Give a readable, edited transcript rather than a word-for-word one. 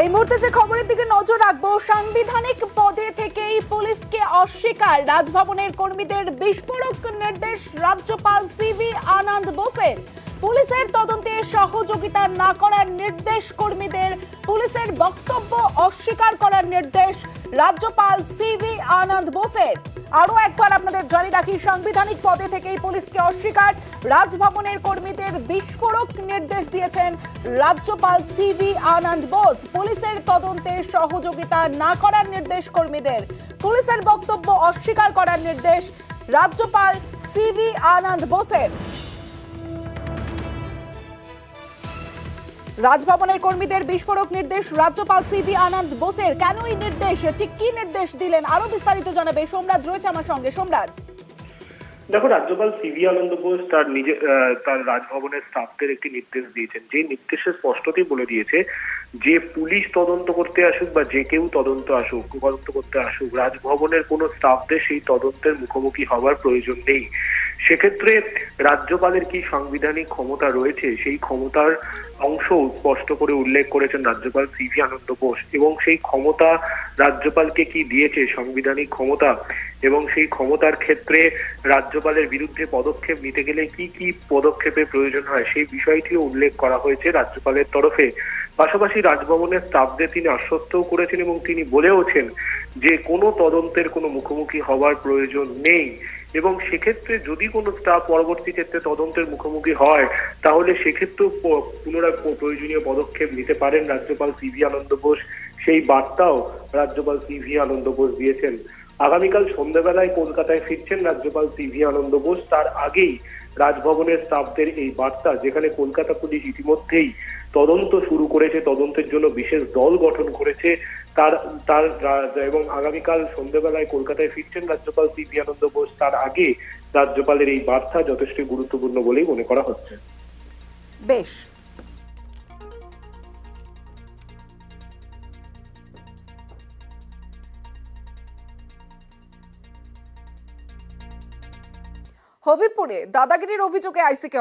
এই মুহূর্তে যে খবরের দিকে নজর রাখবো, সাংবিধানিক পদে থেকেই পুলিশকে অস্বীকার, রাজভবনের কর্মীদের বিস্ফোরক নির্দেশ রাজ্যপাল সিভি আনন্দ বোসের। পুলিশের তদন্তে সহযোগিতা না করার নির্দেশ কর্মীদের, পুলিশের বক্তব্য অস্বীকার করার নির্দেশ রাজ্যপাল সিভি আনন্দ বোসের। আরো একবার আপনাদের জানিয়ে রাখি, সাংবিধানিক পদে থেকেই পুলিশকে অস্বীকার, রাজভবনের কর্মীদের বিস্ফোরক নির্দেশ দিয়েছেন রাজ্যপাল সিভি আনন্দ বোস। পুলিশের তদন্তে সহযোগিতা না করার নির্দেশ কর্মীদের, পুলিশের বক্তব্য অস্বীকার করার নির্দেশ রাজ্যপাল সিভি আনন্দ বোসের। রাজভবনের কর্মীদের বিস্ফোরক নির্দেশ রাজ্যপাল সিভি আনন্দ বোসের। কেন এই নির্দেশ, ঠিক কি নির্দেশ দিলেন, আরো বিস্তারিত জানাবে সোমরাজ রয়েছে আমার সঙ্গে। সোমরাজ, দেখো, রাজ্যপাল সিভি আনন্দ বোস তার রাজভবনের স্টাফদের একটি নির্দেশ দিয়েছেন, যে নির্দেশে স্পষ্টতই বলে দিয়েছে যে পুলিশ তদন্ত করতে আসুক বা যে কেউ তদন্ত করতে আসুক, রাজভবনের কোনো স্টাফদের সেই তদন্তের মুখোমুখি হওয়ার প্রয়োজন নেই। সেক্ষেত্রে রাজ্যপালের কি সাংবিধানিক ক্ষমতা রয়েছে, সেই ক্ষমতার অংশ স্পষ্ট করে উল্লেখ করেছেন রাজ্যপাল সিভি আনন্দ বোস। এবং সেই ক্ষমতা রাজ্যপালকে কি দিয়েছে সাংবিধানিক ক্ষমতা, এবং সেই ক্ষমতার ক্ষেত্রে রাজ্যপালের বিরুদ্ধে পদক্ষেপ নিতে গেলে কি কি পদক্ষেপের প্রয়োজন হয়, সেই বিষয়টিও উল্লেখ করা হয়েছে রাজ্যপালের তরফে। পাশাপাশি রাজভবনের স্টাফদের তিনি আশ্বস্তও করেছেন এবং তিনি বলেওছেন যে কোনো তদন্তের কোনো মুখোমুখি হওয়ার প্রয়োজন নেই। এবং সেক্ষেত্রে যদি কোনো স্টাফ পরবর্তী ক্ষেত্রে তদন্তের মুখোমুখি হয়, তাহলে সেক্ষেত্রেও পুনরায় প্রয়োজনীয় পদক্ষেপ নিতে পারেন রাজ্যপাল সিভি আনন্দ বোস। সেই বার্তাও রাজ্যপাল সিভি আনন্দ বোস দিয়েছেন। আগামীকাল সন্ধ্যাবেলায় কলকাতায় ফিরছেন রাজ্যপাল সিভি আনন্দ বোস। তার আগেই রাজভবনের স্টাফদের এই বার্তা, যেখানে কলকাতা পুলিশ ইতিমধ্যেই তদন্ত শুরু করেছে, তদন্তের জন্য বিশেষ দল গঠন করেছে। এবং আগামীকাল সন্ধ্যাবেলায় কলকাতায় ফিরছেন রাজ্যপাল সিভি আনন্দ বোস। তার আগে রাজ্যপালের এই বার্তা যথেষ্ট গুরুত্বপূর্ণ বলেই মনে করা হচ্ছে। বেশ, হবিবপুরে দাদাগিরির অভিযোগে আইসিকে